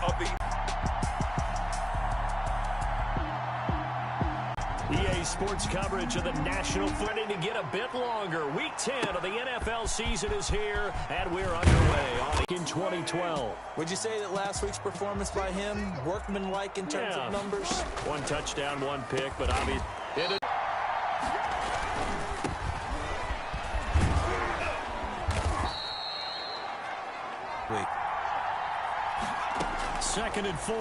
of the EA Sports coverage of the National Football to get a bit longer. Week 10 of the NFL season is here, and we're underway in 2012. Would you say that last week's performance by him, workmanlike in terms of numbers? One touchdown, one pick, but obviously it is. Second and 4.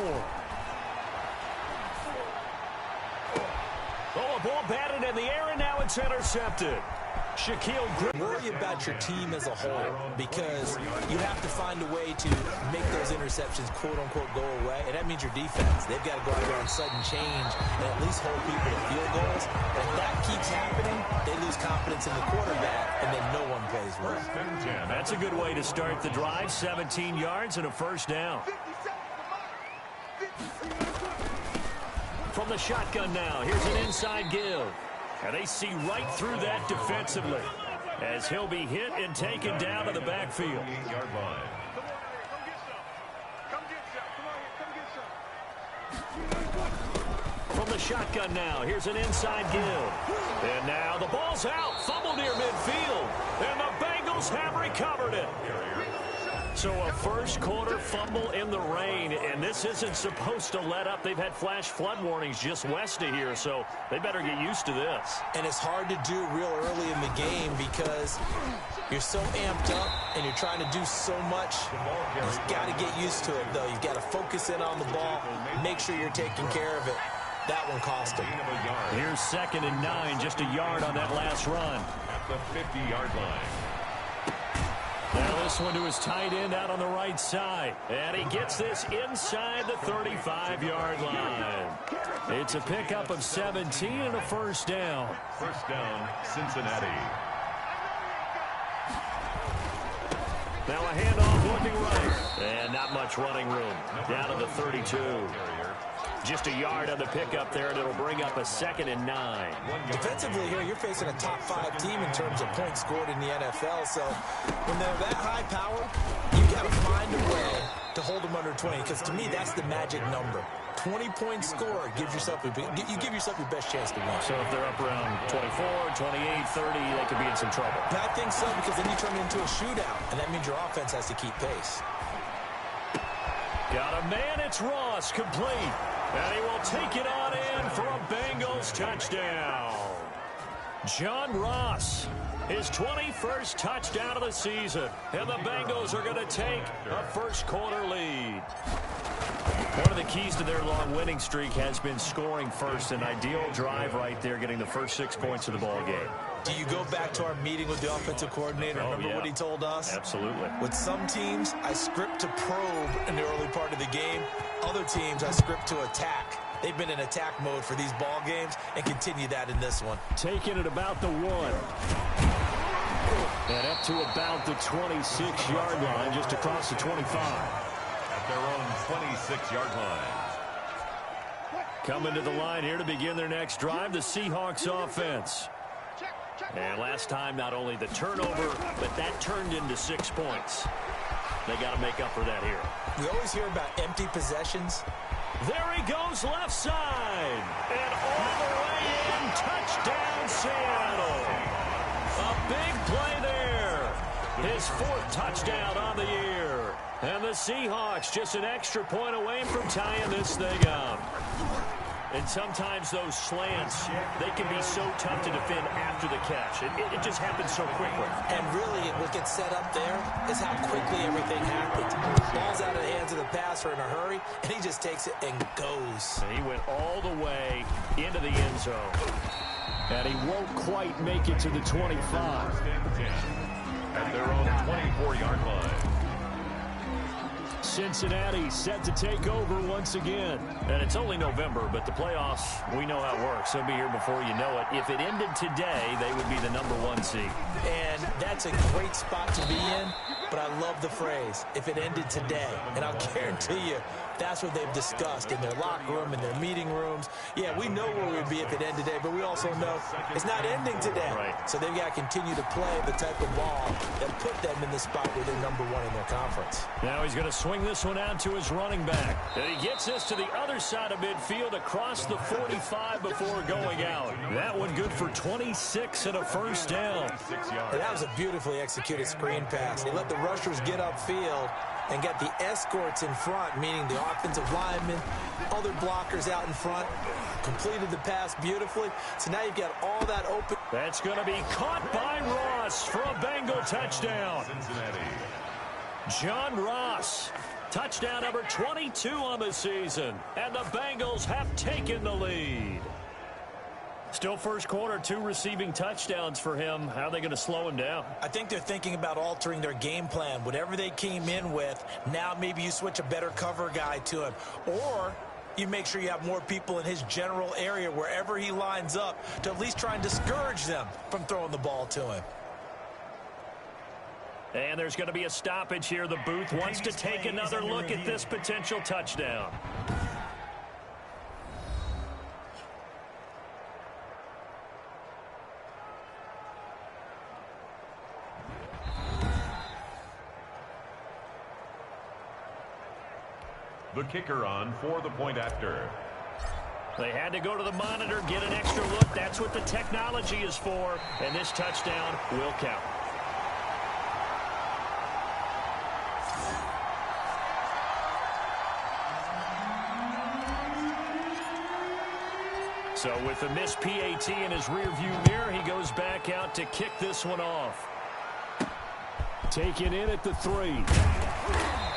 Oh, a ball batted in the air, and now it's intercepted. Shaquille Griffin. Worry about your team as a whole, because you have to find a way to make those interceptions, quote-unquote, go away, and that means your defense. They've got to go out there on sudden change and at least hold people to field goals. And if that keeps happening, they lose confidence in the quarterback, and then no one plays well. That's a good way to start the drive. 17 yards and a first down. From the shotgun now, here's an inside give. And they see right through that defensively as he'll be hit and taken down to the backfield. From the shotgun now, here's an inside give. And now the ball's out, fumble near midfield. And the Bengals have recovered it. So a first quarter fumble in the rain, and this isn't supposed to let up. They've had flash flood warnings just west of here, so they better get used to this. And it's hard to do real early in the game because you're so amped up and you're trying to do so much. You've got to get used to it, though. You've got to focus in on the ball, make sure you're taking care of it. That one cost him. Here's 2nd and 9, just a yard on that last run. at the 50-yard line. Now this one to his tight end out on the right side. And he gets this inside the 35-yard line. It's a pickup of 17 and a first down. First down, Cincinnati. Now a handoff looking right. And not much running room. Down to the 32. Just a yard on the pickup there, and it'll bring up a 2nd and 9. Defensively here, you're facing a top-5 team in terms of points scored in the NFL. So when they're that high power, you got to find a way to hold them under 20. Because to me, that's the magic number. 20 points scored gives yourself you give yourself your best chance to win. So if they're up around 24, 28, 30, they could be in some trouble. I think so, because then you turn it into a shootout, and that means your offense has to keep pace. Got a man, it's Ross, complete. And he will take it on in for a Bengals touchdown. John Ross, his 21st touchdown of the season. And the Bengals are going to take a first-quarter lead. One of the keys to their long winning streak has been scoring first. An ideal drive right there, getting the first 6 points of the ball game. Do you go back to our meeting with the offensive coordinator? Remember what he told us? Absolutely. With some teams, I script to probe in the early part of the game. Other teams, I script to attack. They've been in attack mode for these ball games and continue that in this one. Taking it about the 1. And up to about the 26-yard line, just across the 25. At their own 26-yard line. Coming to the line here to begin their next drive, the Seahawks offense. And last time, not only the turnover, but that turned into 6 points. They got to make up for that here. We always hear about empty possessions. There he goes left side. And all the way in, touchdown Seattle. A big play there. His 4th touchdown on the year. And the Seahawks just an extra point away from tying this thing up. And sometimes those slants, they can be so tough to defend after the catch. It just happens so quickly. And really, what gets set up there is how quickly everything happens. Ball's out of the hands of the passer in a hurry, and he just takes it and goes. And he went all the way into the end zone. And he won't quite make it to the 25. At their own 24-yard line. Cincinnati set to take over once again. And it's only November, but the playoffs, we know how it works. They'll be here before you know it. If it ended today, they would be the #1 seed. And that's a great spot to be in, but I love the phrase, if it ended today. And I'll guarantee you, That's what they've discussed in their locker room, in their meeting rooms. Yeah, we know where we'd be if it ended today, but we also know it's not ending today. Right. So they've got to continue to play the type of ball that put them in the spot where they're #1 in their conference. Now he's going to swing this one out to his running back. And he gets this to the other side of midfield across the 45 before going out. That one good for 26 and a first down. And that was a beautifully executed screen pass. They let the rushers get upfield and get the escorts in front, meaning the offensive linemen, other blockers out in front, completed the pass beautifully. So now you've got all that open. That's going to be caught by Ross for a Bengal touchdown. John Ross, touchdown number 22 on the season, and the Bengals have taken the lead. Still first quarter, 2 receiving touchdowns for him. How are they going to slow him down? I think they're thinking about altering their game plan. Whatever they came in with, now maybe you switch a better cover guy to him. Or you make sure you have more people in his general area wherever he lines up to at least try and discourage them from throwing the ball to him. And there's going to be a stoppage here. The booth wants to take another look at this potential touchdown. The kicker on for the point after. They had to go to the monitor, get an extra look. That's what the technology is for. And this touchdown will count. So with the missed PAT in his rearview mirror, he goes back out to kick this one off. Taken in at the 3.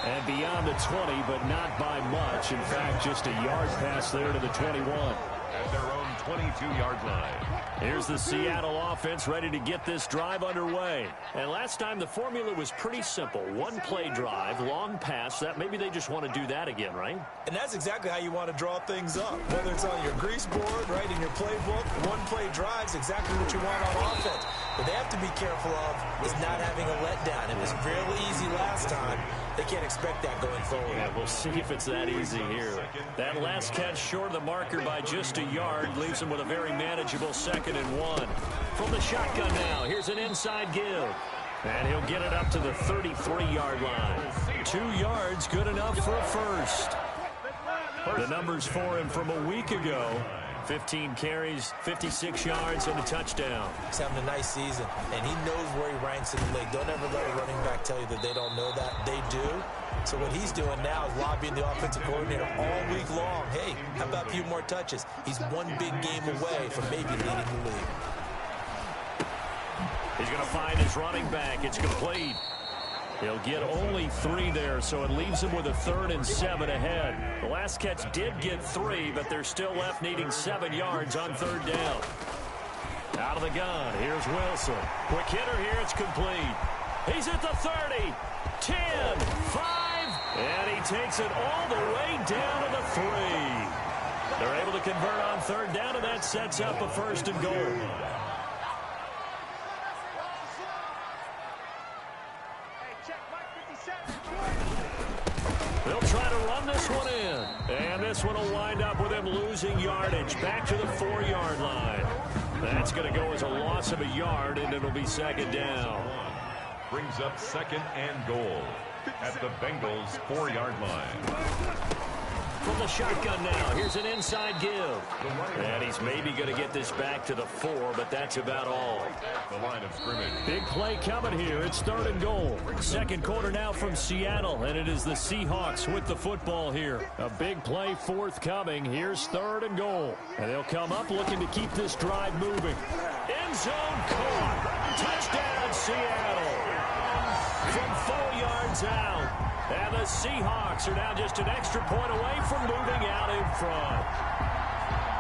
And beyond the 20, but not by much. In fact, just a yard pass there to the 21. At their own 22-yard line. Here's the Seattle offense ready to get this drive underway. And last time the formula was pretty simple. One play drive, long pass. That maybe they just want to do that again, right? And that's exactly how you want to draw things up. Whether it's on your grease board, right, in your playbook, one play drive's exactly what you want on offense. What they have to be careful of is not having a letdown. It was fairly easy last time. They can't expect that going forward. Yeah, we'll see if it's that easy here. That last catch short of the marker by just a yard leaves him with a very manageable 2nd and 1. From the shotgun now, here's an inside give. And he'll get it up to the 33-yard line. 2 yards, good enough for a first. The numbers for him from a week ago. 15 carries, 56 yards, and a touchdown. He's having a nice season, and he knows where he ranks in the league. Don't ever let a running back tell you that they don't know that. They do. So what he's doing now is lobbying the offensive coordinator all week long. Hey, how about a few more touches? He's one big game away from maybe leading the league. He's going to find his running back. It's complete. He'll get only 3 there, so it leaves him with a 3rd and 7 ahead. The last catch did get 3, but they're still left needing 7 yards on 3rd down. Out of the gun, here's Wilson. Quick hitter here, it's complete. He's at the 30, 10, 5, and he takes it all the way down to the 3. They're able to convert on 3rd down, and that sets up a 1st and goal. They'll try to run this one in. And this one will wind up with him losing yardage back to the 4-yard line. That's going to go as a loss of a yard, and it'll be 2nd down. Brings up 2nd and goal at the Bengals' 4-yard line. From the shotgun now, here's an inside give. And he's maybe going to get this back to the 4, but that's about all. The line of scrimmage. Big play coming here. It's 3rd and goal. 2nd quarter now from Seattle, and it is the Seahawks with the football here. A big play forthcoming. Here's 3rd and goal. And they'll come up looking to keep this drive moving. End zone caught. Touchdown, Seattle. From 4 yards out. And the Seahawks are now just an extra point away from moving out in front.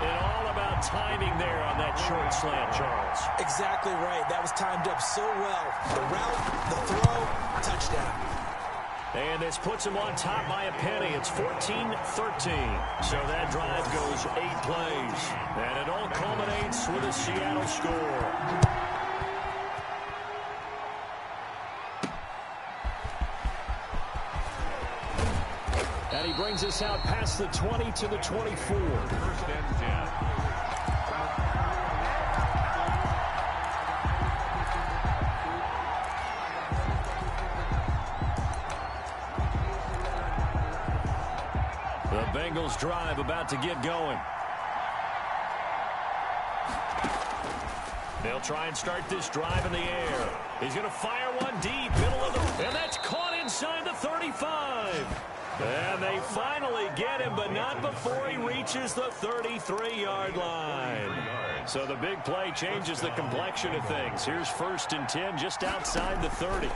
And all about timing there on that short slant, Charles. Exactly right. That was timed up so well. The route, the throw, touchdown. And this puts him on top by a penny. It's 14-13. So that drive goes 8 plays. And it all culminates with a Seattle score. And he brings us out past the 20 to the 24. First and 10. The Bengals drive about to get going. They'll try and start this drive in the air. He's going to fire one deep, middle of the... And that's caught inside the 35. And they finally get him, but not before he reaches the 33-yard line. So the big play changes the complexion of things. Here's 1st and 10 just outside the 30.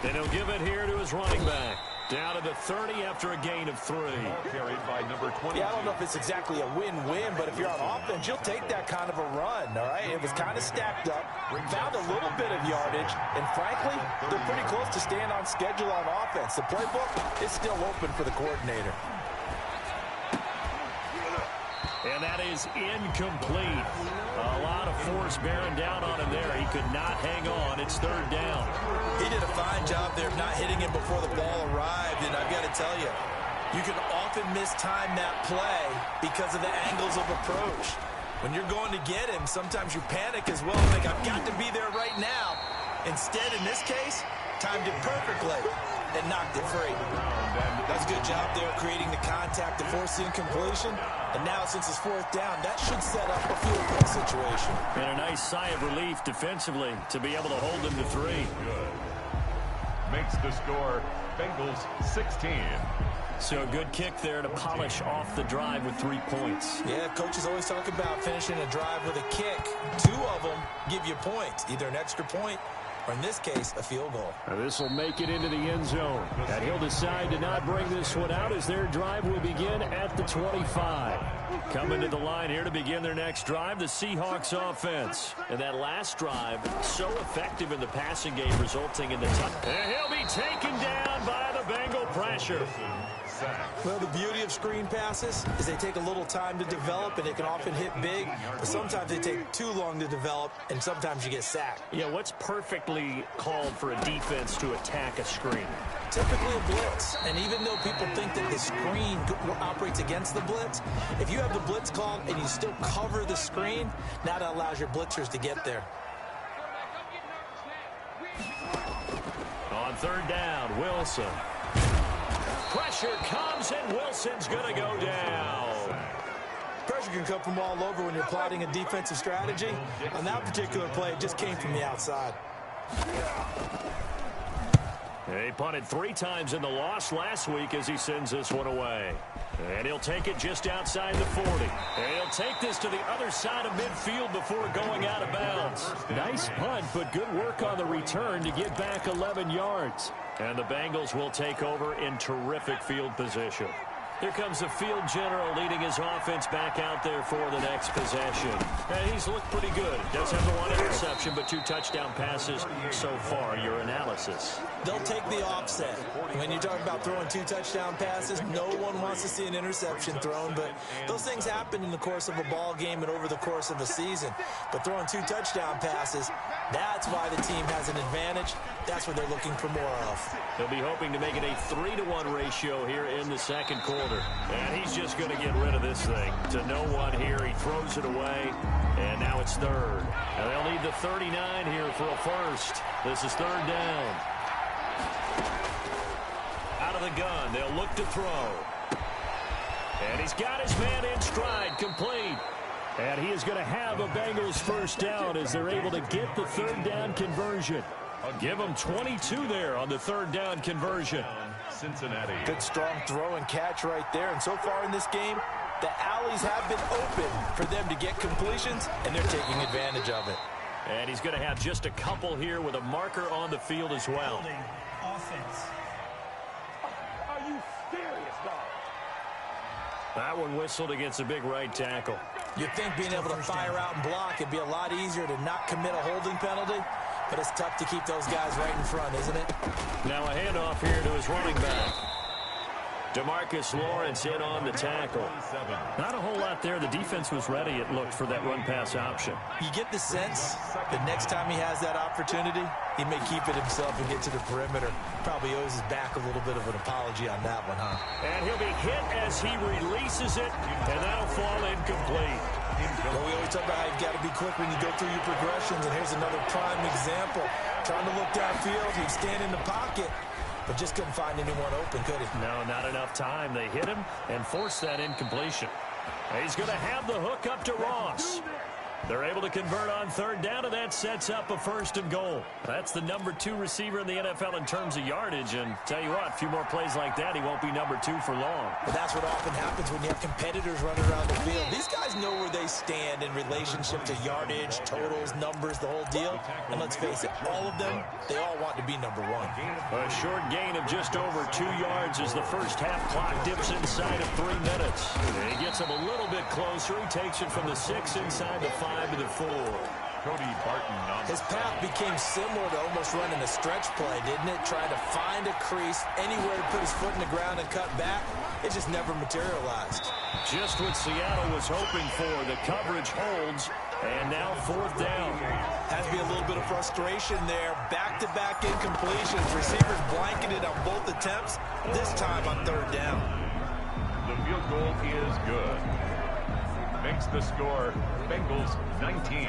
Then he'll give it here to his running back. Down to the 30 after a gain of 3. Carried by number 20. Yeah, I don't know if it's exactly a win-win, but if you're on offense, you'll take that kind of a run, all right? It was kind of stacked up, found a little bit of yardage, and frankly, they're pretty close to staying on schedule on offense. The playbook is still open for the coordinator. And that is incomplete. A lot of force bearing down on him there. He could not hang on. It's 3rd down. He did a fine job there of not hitting him before the ball arrived, and I've got to tell you, you can often mistime that play because of the angles of approach. When you're going to get him, sometimes you panic as well, like, I've got to be there right now. Instead, in this case, timed it perfectly and knocked it free. That's a good job there creating the contact to force the incompletion. And now, since it's 4th down, that should set up a field goal situation. And a nice sigh of relief defensively to be able to hold them to 3. Good. Makes the score Bengals 16. So a good kick there to polish off the drive with 3 points. Yeah, coaches always talk about finishing a drive with a kick. 2 of them give you points, either an extra point or, in this case, a field goal. This will make it into the end zone. And he'll decide to not bring this one out as their drive will begin at the 25. Coming to the line here to begin their next drive, the Seahawks offense. And that last drive, so effective in the passing game, resulting in the touchdown. And he'll be taken down by the Bengal pressure. Well, the beauty of screen passes is they take a little time to develop, and they can often hit big, but sometimes they take too long to develop, and sometimes you get sacked. Yeah, what's perfectly called for a defense to attack a screen? Typically a blitz, and even though people think that the screen operates against the blitz, if you have the blitz called and you still cover the screen, now that allows your blitzers to get there. On 3rd down, Wilson. Pressure comes, and Wilson's going to go down. Pressure can come from all over when you're plotting a defensive strategy. On that particular play, it just came from the outside. He punted 3 times in the loss last week as he sends this one away. And he'll take it just outside the 40. And he'll take this to the other side of midfield before going out of bounds. Nice punt, but good work on the return to get back 11 yards. And the Bengals will take over in terrific field position. Here comes the field general leading his offense back out there for the next possession. And he's looked pretty good. Does have the 1 interception, but 2 touchdown passes so far. Your analysis. They'll take the offset. When you talk about throwing 2 touchdown passes, no one wants to see an interception thrown, but those things happen in the course of a ball game and over the course of a season. But throwing 2 touchdown passes, that's why the team has an advantage. That's what they're looking for more of. They'll be hoping to make it a 3-to-1 ratio here in the second quarter. And he's just going to get rid of this thing to no one here. He throws it away, and now it's 3rd. And they'll need the 39 here for a first. This is 3rd down. Out of the gun, they'll look to throw. And he's got his man in stride, complete. And he is going to have a Bengals first down as they're able to get the 3rd down conversion. Give them 22 there on the 3rd down conversion. Cincinnati. Good strong throw and catch right there. And so far in this game, the alleys have been open for them to get completions, and they're taking advantage of it. And he's going to have just a couple here with a marker on the field as well. Offense. Are you serious, dog? That one whistled against a big right tackle. You'd think being able to fire out and block, it'd be a lot easier to not commit a holding penalty, but it's tough to keep those guys right in front, isn't it? Now a handoff here to his running back. DeMarcus Lawrence in on the tackle. Not a whole lot there. The defense was ready, it looked, for that run-pass option. You get the sense that next time he has that opportunity, he may keep it himself and get to the perimeter. Probably owes his back a little bit of an apology on that one, huh? And he'll be hit as he releases it, and that'll fall incomplete. Well, we always talk about how you've got to be quick when you go through your progressions, and here's another prime example. Trying to look downfield, he'd stand in the pocket, but just couldn't find anyone open, could he? No, not enough time. They hit him and forced that incompletion. He's going to have the hook up to Ross. They're able to convert on third down, and that sets up a 1st and goal. That's the #2 receiver in the NFL in terms of yardage, and tell you what, a few more plays like that, he won't be #2 for long. But that's what often happens when you have competitors running around the field. These guys know where they stand in relationship to yardage, totals, numbers, the whole deal. And let's face it, all of them, they all want to be #1. A short gain of just over 2 yards as the first half clock dips inside of 3 minutes. And he gets him a little bit closer. He takes it from the 6 inside the 5 to the 4. Cody Barton on His path became similar to almost running a stretch play, didn't it? Trying to find a crease, anywhere to put his foot in the ground and cut back. It just never materialized. Just what Seattle was hoping for. The coverage holds, and now 4th down. Has to be a little bit of frustration there. Back-to-back incompletions. Receivers blanketed on both attempts, this time on 3rd down. The field goal is good. Makes the score Bengals 19,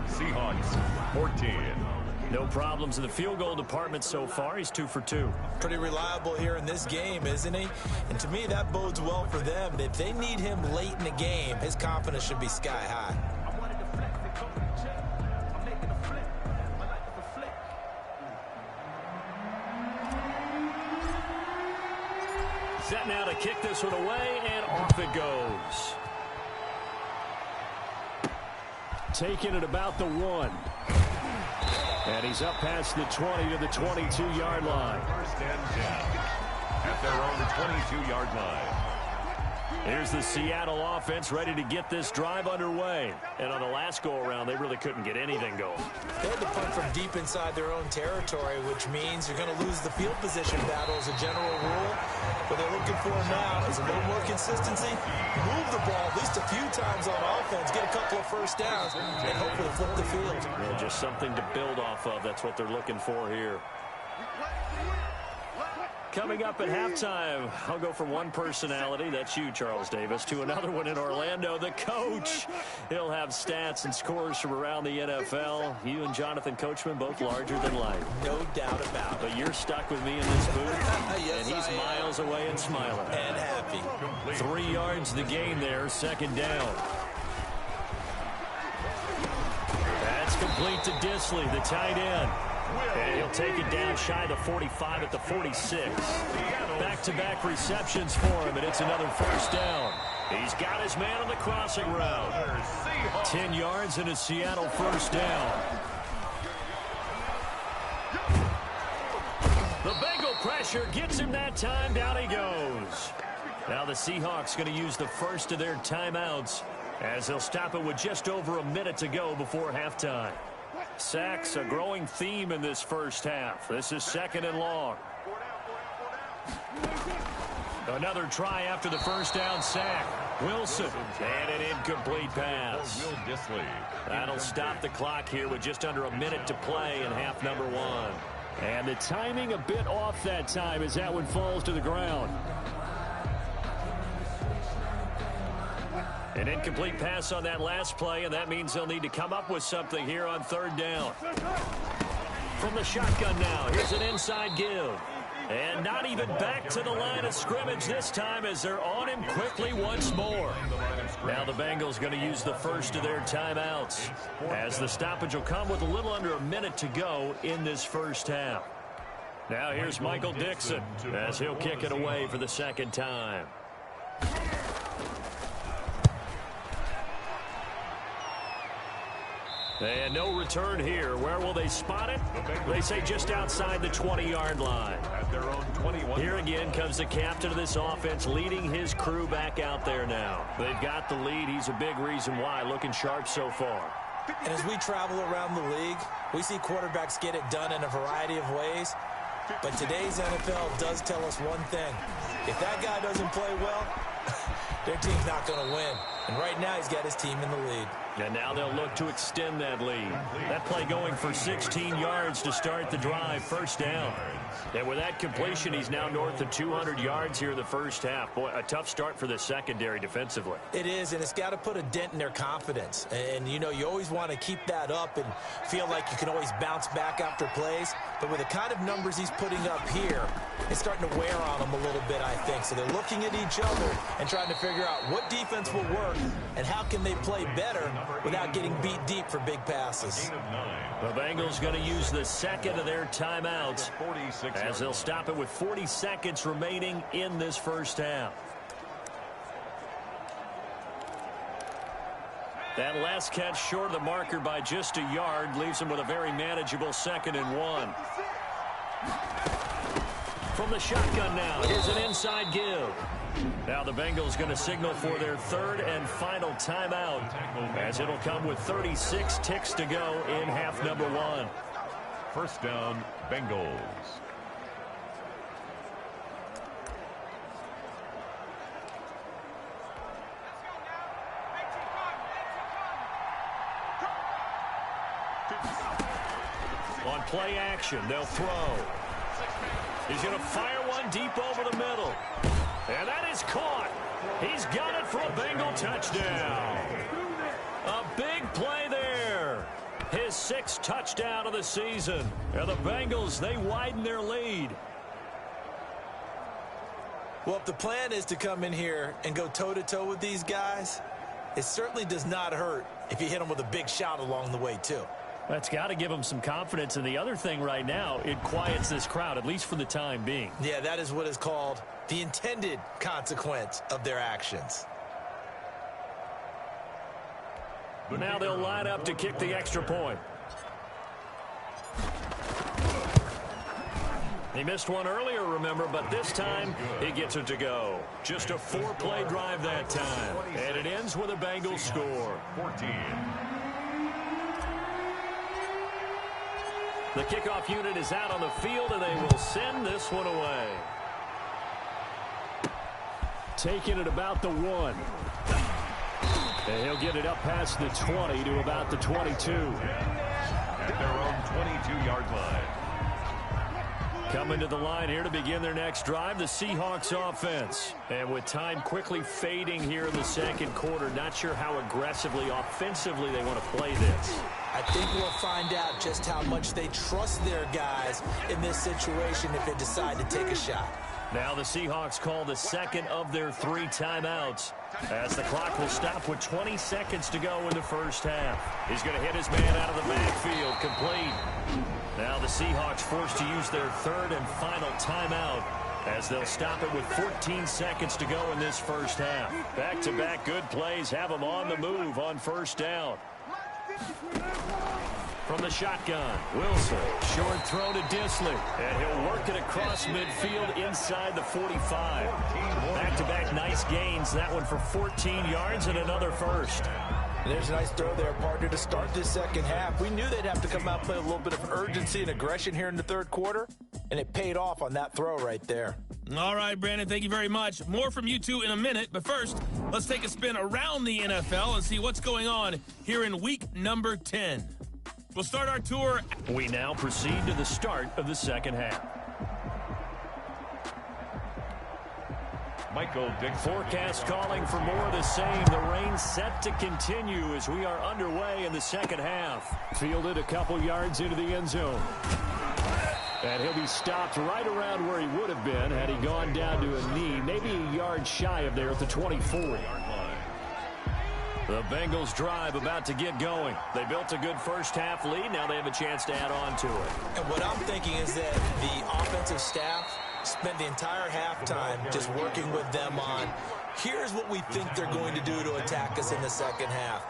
Seahawks 14. No problems in the field goal department so far. He's 2 for 2. Pretty reliable here in this game, isn't he? And to me, that bodes well for them. If they need him late in the game, his confidence should be sky high. Set now to kick this one away, and off it goes. Taking it about the 1. And he's up past the 20 to the 22-yard line. 1st and 10 at their own 22-yard line. Here's the Seattle offense ready to get this drive underway. And on the last go-around, they really couldn't get anything going. They had to punt from deep inside their own territory, which means you're going to lose the field position battle as a general rule. What they're looking for now is a little more consistency, move the ball at least a few times on offense, get a couple of 1st downs, and hopefully flip the field. Well, just something to build off of. That's what they're looking for here. Coming up at halftime, I'll go from one personality, that's you, Charles Davis, to another one in Orlando, the coach. He'll have stats and scores from around the NFL. You and Jonathan Coachman, both larger than life. No doubt about it. But you're stuck with me in this booth, Yes, and he's miles away and smiling. And happy. 3 yards the gain there, 2nd down. That's complete to Disley, the tight end. And he'll take it down shy of the 45 at the 46. Back-to-back receptions for him, and it's another 1st down. He's got his man on the crossing route. 10 yards and a Seattle 1st down. The Bengal pressure gets him that time. Down he goes. Now the Seahawks going to use the first of their timeouts as they'll stop it with just over a minute to go before halftime. Sacks, a growing theme in this first half. This is 2nd and long. Another try after the 1st down sack. Wilson, and an incomplete pass. That'll stop the clock here with just under a minute to play in half number 1. And the timing a bit off that time as that one falls to the ground. An incomplete pass on that last play, and that means they'll need to come up with something here on 3rd down. From the shotgun now, here's an inside give. And not even back to the line of scrimmage this time as they're on him quickly once more. Now the Bengals going to use the first of their timeouts as the stoppage will come with a little under a minute to go in this first half. Now here's Michael Dixon as he'll kick it away for the 2nd time. And no return here. Where will they spot it? They say just outside the 20-yard line. At their own 21. Here again comes the captain of this offense leading his crew back out there now. They've got the lead. He's a big reason why. Looking sharp so far. And as we travel around the league, we see quarterbacks get it done in a variety of ways. But today's NFL does tell us one thing. If that guy doesn't play well, their team's not going to win. And right now, he's got his team in the lead. And now they'll look to extend that lead. That play going for 16 yards to start the drive, first down. And with that completion, he's now north of 200 yards here in the first half. Boy, a tough start for the secondary defensively. It is, and it's got to put a dent in their confidence. And, you know, you always want to keep that up and feel like you can always bounce back after plays. But with the kind of numbers he's putting up here, it's starting to wear on them a little bit, I think. So they're looking at each other and trying to figure out what defense will work and how can they play better without getting beat deep for big passes. The Bengals going to use the second of their timeouts as they'll stop it with 40 seconds remaining in this first half. That last catch short of the marker by just a yard leaves him with a very manageable 2nd and 1. From the shotgun now, here's an inside give. Now the Bengals going to signal for their 3rd and final timeout as it'll come with 36 ticks to go in half number 1. First down, Bengals. On play action, they'll throw. He's going to fire one deep over the middle. And that is caught. He's got it for a Bengal touchdown. A big play there. His 6th touchdown of the season. And the Bengals, they widen their lead. Well, if the plan is to come in here and go toe-to-toe with these guys, it certainly does not hurt if you hit them with a big shot along the way, too. That's got to give them some confidence. And the other thing right now, it quiets this crowd, at least for the time being. Yeah, that is what is called the intended consequence of their actions. But now they'll line up to kick the extra point. He missed one earlier, remember, but this time he gets it to go. Just a 4-play drive that time. And it ends with a Bengals score. 14. The kickoff unit is out on the field, and they will send this one away. Taking it about the 1. And he'll get it up past the 20 to about the 22. At their own 22-yard line. Coming to the line here to begin their next drive, the Seahawks offense. And with time quickly fading here in the second quarter, not sure how aggressively, offensively they want to play this. I think we'll find out just how much they trust their guys in this situation if they decide to take a shot. Now the Seahawks call the 2nd of their 3 timeouts as the clock will stop with 20 seconds to go in the first half. He's going to hit his man out of the backfield, complete. Now the Seahawks forced to use their 3rd and final timeout as they'll stop it with 14 seconds to go in this first half. Back-to-back good plays have them on the move on first down. From the shotgun, Wilson, short throw to Disley, and he'll work it across midfield inside the 45. Back-to-back nice gains, that one for 14 yards and another first. And there's a nice throw there, partner, to start this second half. We knew they'd have to come out and play a little bit of urgency and aggression here in the third quarter, and it paid off on that throw right there. All right, Brandon, thank you very much. More from you two in a minute, but first, let's take a spin around the NFL and see what's going on here in week number 10. We'll start our tour. We now proceed to the start of the second half. Michael Dick. Forecast calling for more of the same. The rain set to continue as we are underway in the second half. Fielded a couple yards into the end zone. And he'll be stopped right around where he would have been had he gone down to a knee, maybe a yard shy of there at the 24. The Bengals drive about to get going. They built a good first half lead. Now they have a chance to add on to it. And what I'm thinking is that the offensive staff spent the entire halftime just working with them on, here's what we think they're going to do to attack us in the second half.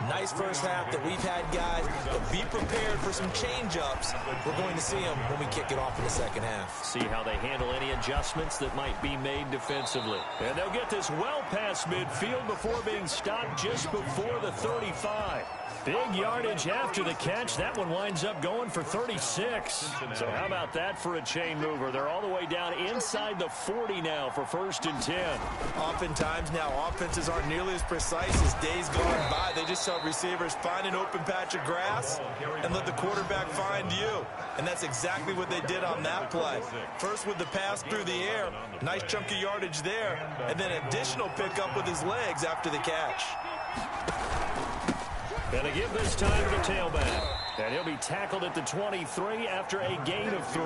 Nice first half that we've had, guys, but be prepared for some change-ups. We're going to see them when we kick it off in the second half. See how they handle any adjustments that might be made defensively. And they'll get this well past midfield before being stopped just before the 35. Big yardage after the catch. That one winds up going for 36. So how about that for a chain mover? They're all the way down inside the 40 now for 1st and 10. Oftentimes now, offenses aren't nearly as precise as days gone by. They just tell receivers, find an open patch of grass and let the quarterback find you. And that's exactly what they did on that play. First with the pass through the air, nice chunk of yardage there, and then additional pickup with his legs after the catch. Gonna give this time to the tailback. And he'll be tackled at the 23 after a gain of 3.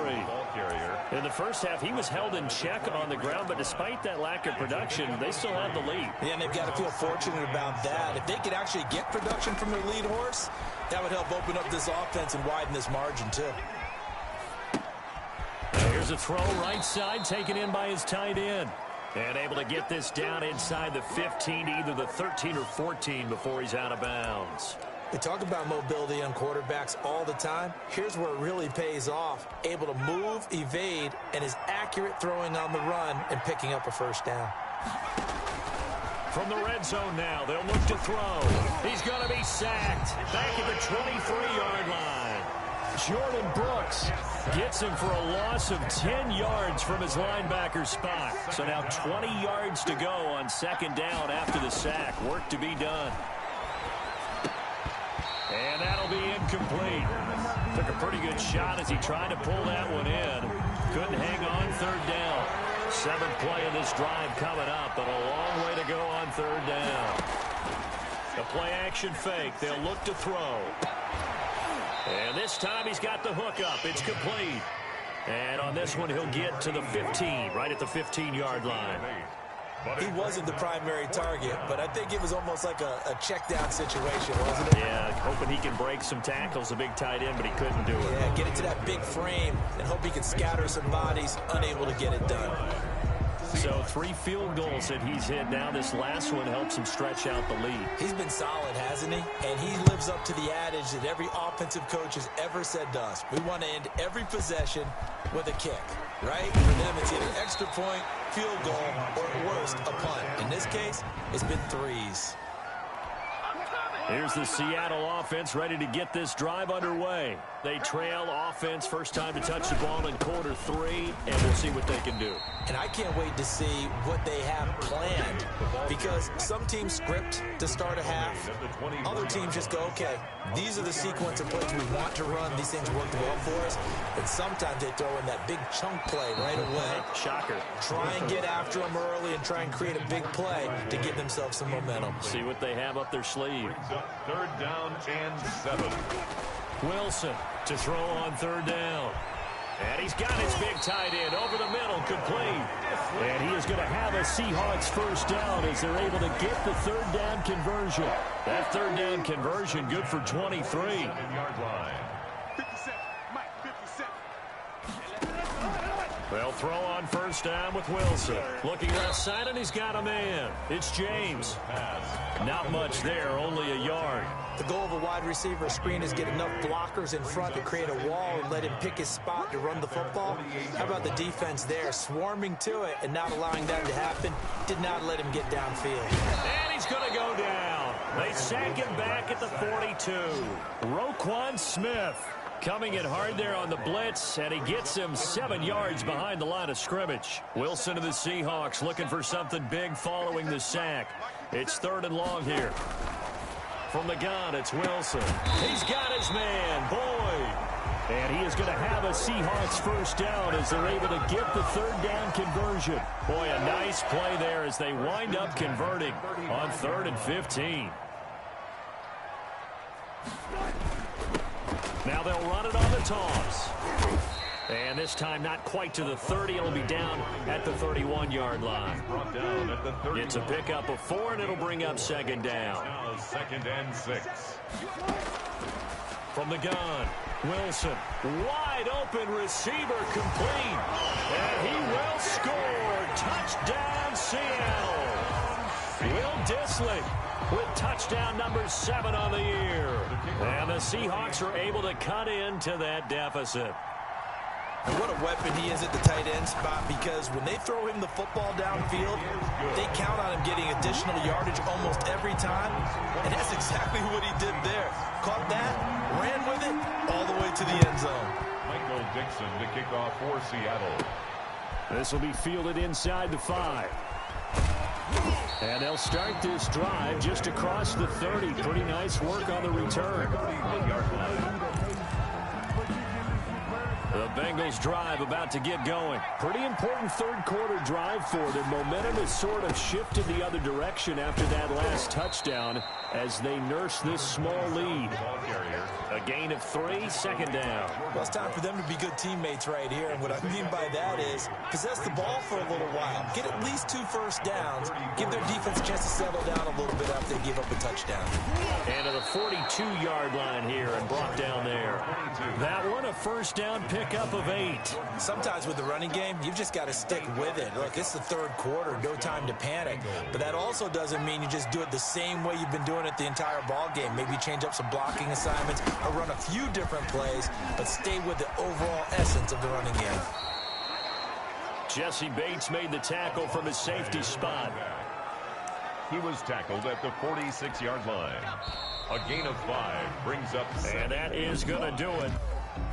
In the first half, he was held in check on the ground, but despite that lack of production, they still have the lead. Yeah, and they've got to feel fortunate about that. If they could actually get production from their lead horse, that would help open up this offense and widen this margin, too. Here's a throw right side, taken in by his tight end. And able to get this down inside the 15 to either the 13 or 14 before he's out of bounds. We talk about mobility on quarterbacks all the time. Here's where it really pays off. Able to move, evade, and is accurate throwing on the run and picking up a first down. From the red zone now, they'll look to throw. He's going to be sacked back at the 23-yard line. Jordan Brooks gets him for a loss of 10 yards from his linebacker spot. So now 20 yards to go on 2nd down after the sack. Work to be done. And that'll be incomplete. Took a pretty good shot as he tried to pull that one in. Couldn't hang on 3rd down. 7th play of this drive coming up, but a long way to go on 3rd down. The play action fake. They'll look to throw. And this time he's got the hook up. It's complete. And on this one, he'll get to the 15, right at the 15-yard line. He wasn't the primary target, but I think it was almost like a check-down situation, wasn't it? Yeah, hoping he can break some tackles, a big tight end, but he couldn't do it. Yeah, get it to that big frame and hope he can scatter some bodies, unable to get it done. So 3 field goals that he's hit now. This last one helps him stretch out the lead. He's been solid, hasn't he? And he lives up to the adage that every offensive coach has ever said to us. We want to end every possession with a kick, right? For them, it's either extra point, field goal, or at worst, a punt. In this case, it's been 3s. Here's the Seattle offense ready to get this drive underway. They trail offense, first time to touch the ball in quarter 3, and we'll see what they can do. And I can't wait to see what they have planned, because some teams script to start a half. Other teams just go, okay, these are the sequence of plays we want to run. These things work well for us. And sometimes they throw in that big chunk play right away. Shocker. Try and get after them early and try and create a big play to give themselves some momentum. See what they have up their sleeve. 3rd down and 7. Wilson to throw on 3rd down. And he's got his big tight end over the middle, complete. And he is going to have a Seahawks first down as they're able to get the 3rd down conversion. That 3rd down conversion good for 23. They'll throw on 1st down with Wilson. Looking left side, and he's got a man. It's James. Not much there, only a yard. The goal of a wide receiver screen is get enough blockers in front to create a wall and let him pick his spot to run the football. How about the defense there, swarming to it and not allowing that to happen? Did not let him get downfield. And he's going to go down. They sack him back at the 42. Roquan Smith coming in hard there on the blitz, and he gets him 7 yards behind the line of scrimmage. Wilson of the Seahawks looking for something big following the sack. It's 3rd and long here. From the gun, it's Wilson. He's got his man, Boyd. And he is going to have a Seahawks first down as they're able to get the 3rd down conversion. Boy, a nice play there as they wind up converting on 3rd and 15. Now they'll run it on the toss. And this time not quite to the 30. It'll be down at the 31-yard line. It's a pickup of 4, and it'll bring up 2nd down. Now 2nd and 6. From the gun, Wilson. Wide open receiver, complete. And he will score. Touchdown, Seattle. Will Dissly with touchdown number 7 on the year. And the Seahawks are able to cut into that deficit. And what a weapon he is at the tight end spot, because when they throw him the football downfield, they count on him getting additional yardage almost every time. And that's exactly what he did there. Caught that, ran with it, all the way to the end zone. Michael Dixon to kick off for Seattle. This will be fielded inside the 5. And they'll start this drive just across the 30. Pretty nice work on the return. The Bengals drive about to get going. Pretty important third quarter drive for them. Momentum has sort of shifted the other direction after that last touchdown as they nurse this small lead. A gain of 3, second down. Well, it's time for them to be good teammates right here. And what I mean by that is possess the ball for a little while. Get at least 2 first downs. Give their defense a chance to settle down a little bit after they give up a touchdown. And to the 42-yard line here and brought down there. That one, a first down pickup of 8. Sometimes with the running game, you've just got to stick with it. Look, it's the third quarter, no time to panic. But that also doesn't mean you just do it the same way you've been doing it the entire ball game. Maybe change up some blocking assignments or run a few different plays, but stay with the overall essence of the running game. Jesse Bates made the tackle from his safety spot. He was tackled at the 46-yard line. A gain of 5 brings up 7. And that is going to do it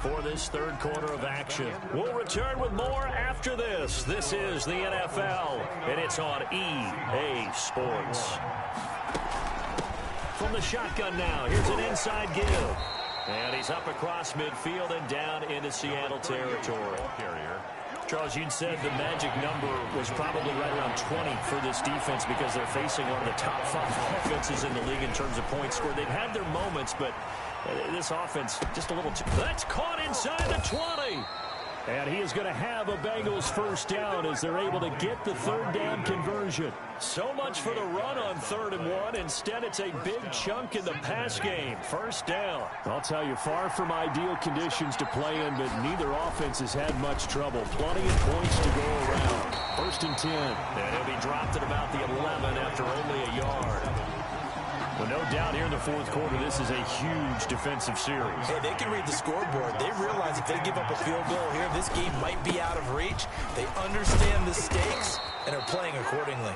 for this third quarter of action. We'll return with more after this. This is the NFL, and it's on EA Sports. From the shotgun now, here's an inside give. And he's up across midfield and down into Seattle territory. Charles, you'd said the magic number was probably right around 20 for this defense because they're facing one of the top 5 offenses in the league in terms of points scored. They've had their moments, but this offense just a little too... That's caught inside the 20. And he is going to have a Bengals first down as they're able to get the third down conversion. So much for the run on 3rd and 1. Instead, it's a big chunk in the pass game. First down. I'll tell you, far from ideal conditions to play in, but neither offense has had much trouble. Plenty of points to go around. 1st and 10. And he'll be dropped at about the 11 after only a yard. Well, no doubt here in the fourth quarter, this is a huge defensive series. Hey, they can read the scoreboard. They realize if they give up a field goal here, this game might be out of reach. They understand the stakes and are playing accordingly.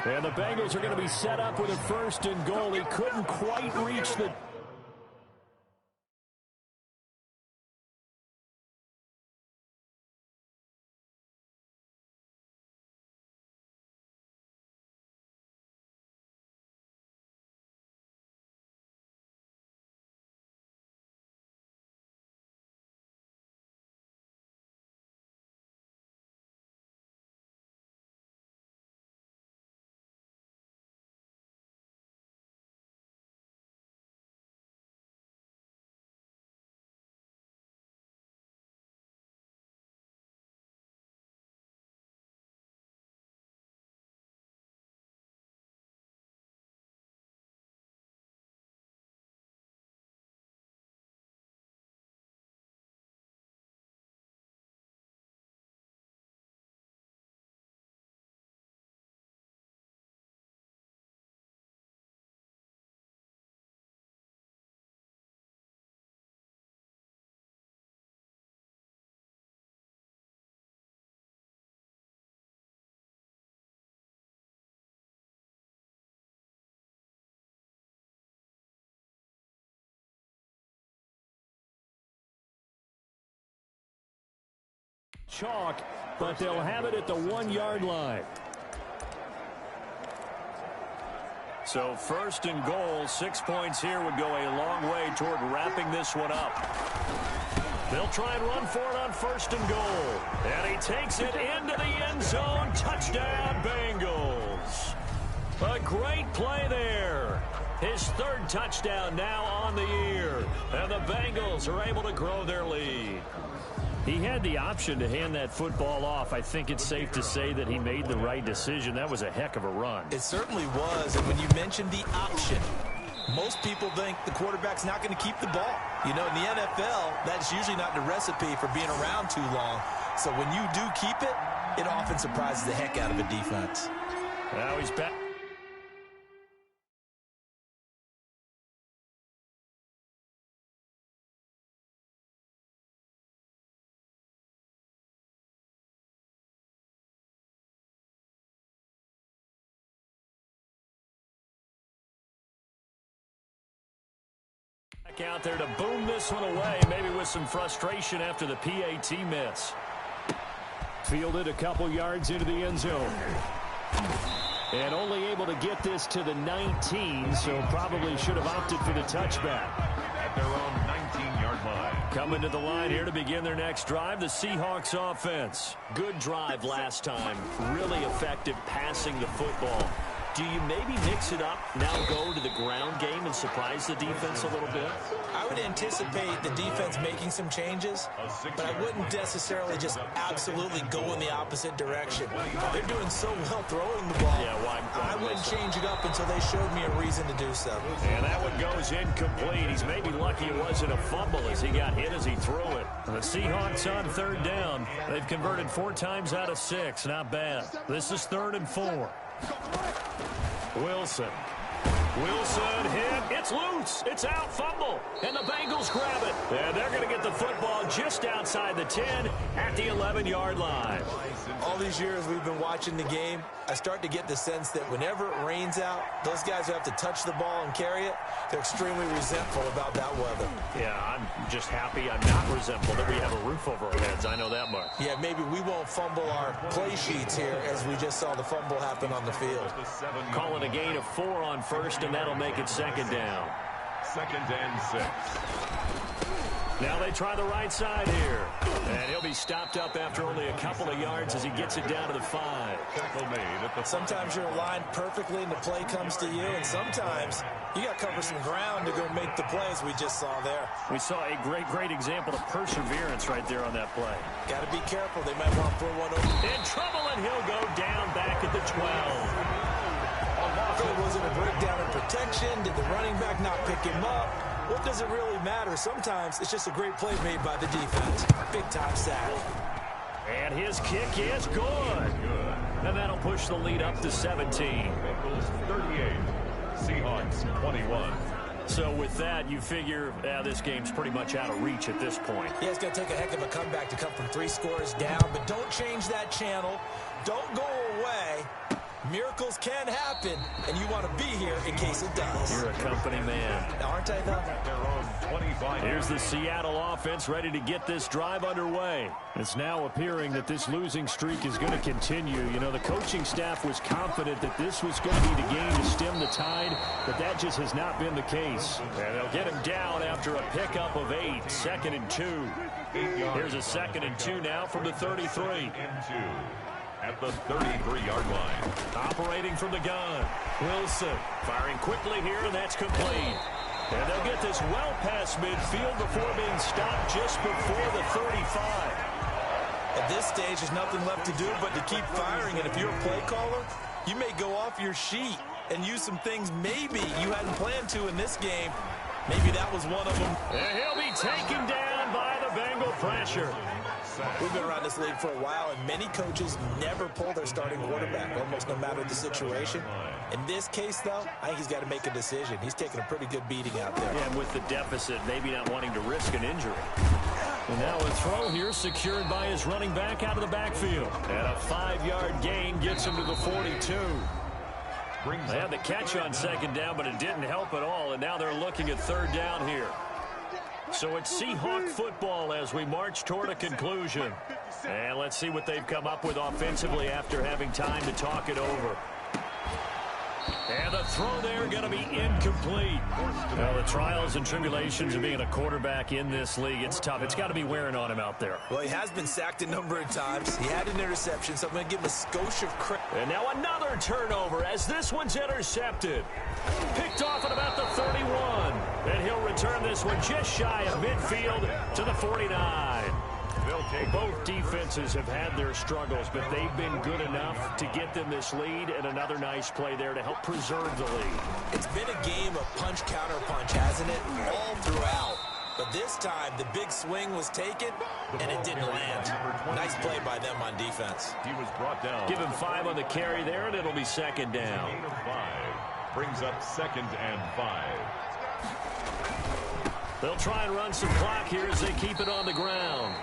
And the Bengals are going to be set up with a 1st and goal. He couldn't quite reach the... Chalk, but they'll have it at the 1-yard line. So 1st and goal, 6 points here would go a long way toward wrapping this one up. They'll try and run for it on 1st and goal. And he takes it into the end zone. Touchdown, Bengals. A great play there. His 3rd touchdown now on the year. And the Bengals are able to grow their lead. He had the option to hand that football off. I think it's safe to say that he made the right decision. That was a heck of a run. It certainly was. And when you mentioned the option, most people think the quarterback's not going to keep the ball. You know, in the NFL, that's usually not the recipe for being around too long. So when you do keep it, it often surprises the heck out of a defense. Now he's back. Out there to boom this one away, maybe with some frustration after the PAT miss. Fielded a couple yards into the end zone. And only able to get this to the 19, so probably should have opted for the touchback. At their own 19-yard line. Coming to the line here to begin their next drive, the Seahawks offense. Good drive last time. Really effective passing the football. Do you maybe mix it up, now go to the ground game and surprise the defense a little bit? I would anticipate the defense making some changes, but I wouldn't necessarily just absolutely go in the opposite direction. They're doing so well throwing the ball. Yeah, well, I wouldn't change it up until they showed me a reason to do so. And that one goes incomplete. He's maybe lucky it wasn't a fumble as he got hit as he threw it. The Seahawks on third down. They've converted 4 times out of 6. Not bad. This is 3rd and 4. Wilson hit. It's loose. It's out. Fumble. And the Bengals grab it. And they're going to get the football just outside the 10 at the 11-yard line. All these years we've been watching the game, I start to get the sense that whenever it rains out, those guys who have to touch the ball and carry it, they're extremely resentful about that weather. Yeah, I'm just happy I'm not resentful that we have a roof over our heads. I know that much. Yeah, maybe we won't fumble our play sheets here as we just saw the fumble happen on the field. Calling a gain of 4 on first, and that'll make it 2nd down. 2nd and 6. Now they try the right side here. And he'll be stopped up after only a couple of yards as he gets it down to the 5. Tackle made at the Sometimes you're aligned perfectly and the play comes to you, and sometimes you got to cover some ground to go make the plays we just saw there. We saw a great example of perseverance right there on that play. Got to be careful. They might want to throw one over. In trouble, and he'll go down back at the 12. Was it a breakdown in protection? Did the running back not pick him up? What does it really matter? Sometimes it's just a great play made by the defense. Big-time sack. And his kick is good. And that'll push the lead up to 17. Bengals 38. Seahawks 21. So with that, you figure this game's pretty much out of reach at this point. Yeah, it's going to take a heck of a comeback to come from 3 scores down, but don't change that channel. Don't go away. Miracles can happen, and you want to be here in case it does. You're a company man. Aren't I, though? Their own 25. Here's the Seattle offense ready to get this drive underway. It's now appearing that this losing streak is going to continue. You know, the coaching staff was confident that this was going to be the game to stem the tide, but that just has not been the case. And they'll get him down after a pickup of 8. 2nd and 2. Here's a 2nd and 2 now from the 33. 2nd and 2. At the 33-yard line. Operating from the gun. Wilson firing quickly here, and that's complete. And they'll get this well past midfield before being stopped just before the 35. At this stage, there's nothing left to do but to keep firing. And if you're a play caller, you may go off your sheet and use some things maybe you hadn't planned to in this game. Maybe that was one of them. And he'll be taken down by the Bengal pressure. We've been around this league for a while, and many coaches never pull their starting quarterback, almost no matter the situation. In this case, though, I think he's got to make a decision. He's taking a pretty good beating out there. And with the deficit, maybe not wanting to risk an injury. And now a throw here secured by his running back out of the backfield. And a 5-yard gain gets him to the 42. They had the catch on 2nd down, but it didn't help at all, and now they're looking at 3rd down here. So it's Seahawk football as we march toward a conclusion. And let's see what they've come up with offensively after having time to talk it over. And the throw there going to be incomplete. Well, the trials and tribulations of being a quarterback in this league, it's tough. It's got to be wearing on him out there. Well, he has been sacked a number of times. He had an interception, so I'm going to give him a skosh of credit. And now another turnover as this one's intercepted. Picked off at about the 31. And he'll return this one just shy of midfield to the 49. Both defenses have had their struggles, but they've been good enough to get them this lead, and another nice play there to help preserve the lead. It's been a game of punch-counter-punch, hasn't it? All throughout. But this time, the big swing was taken, and it didn't land. Nice play by them on defense. He was brought down. Give him 5 on the carry there, and it'll be 2nd down. Gain of 5 brings up 2nd and 5. They'll try and run some clock here as they keep it on the ground.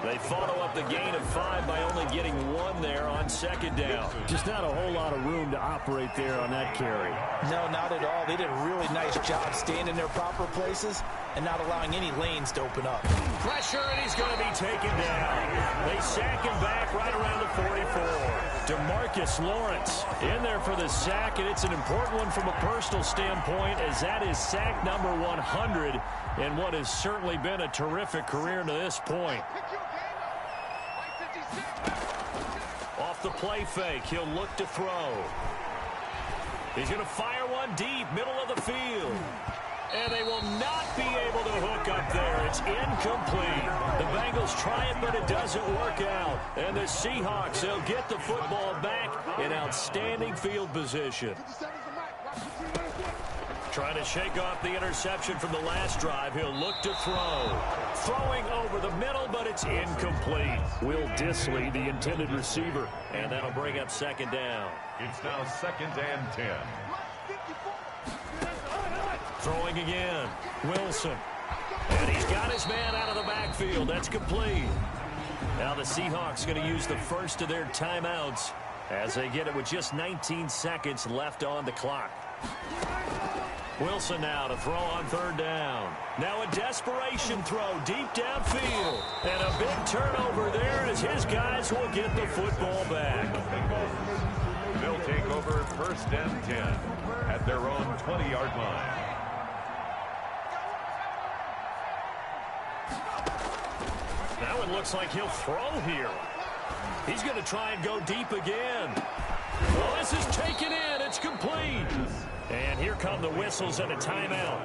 They follow up the gain of 5 by only getting 1 there on second down. Just not a whole lot of room to operate there on that carry. No, not at all. They did a really nice job staying in their proper places and not allowing any lanes to open up. Pressure, and he's going to be taken down. They sack him back right around the 44. DeMarcus Lawrence in there for the sack, and it's an important one from a personal standpoint, as that is sack number 100 in what has certainly been a terrific career to this point. Off the play fake, he'll look to throw. He's going to fire one deep, middle of the field. And they will not be able to hook up there. It's incomplete. The Bengals try it, but it doesn't work out. And the Seahawks, they'll get the football back in outstanding field position. Trying to shake off the interception from the last drive. He'll look to throw. Throwing over the middle, but it's incomplete. Will Dissly, the intended receiver. And that'll bring up second down. It's now 2nd and 10. Throwing again. Wilson. And he's got his man out of the backfield. That's complete. Now the Seahawks going to use the first of their timeouts as they get it with just 19 seconds left on the clock. Wilson now to throw on 3rd down. Now a desperation throw deep downfield. And a big turnover there as his guys will get the football back. They'll take over 1st and 10 at their own 20-yard line. Now it looks like he'll throw here. He's going to try and go deep again. Well, this is taken in. It's complete. And here come the whistles and a timeout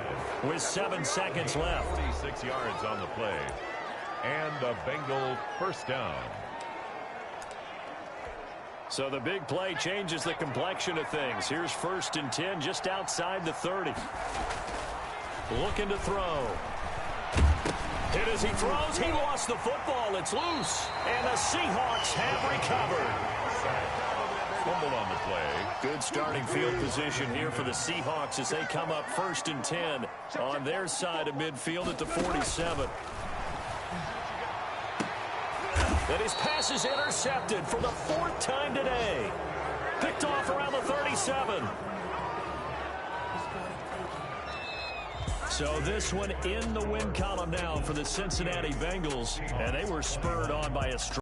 with 7 seconds left. 46 yards on the play. And a Bengal 1st down. So the big play changes the complexion of things. Here's 1st and 10 just outside the 30. Looking to throw. Hit as he throws. He lost the football. It's loose. And the Seahawks have recovered. Fumble on the play. Good starting field position here for the Seahawks as they come up 1st and 10 on their side of midfield at the 47. And his pass is intercepted for the 4th time today. Picked off around the 37. So this one in the win column now for the Cincinnati Bengals, and they were spurred on by a strong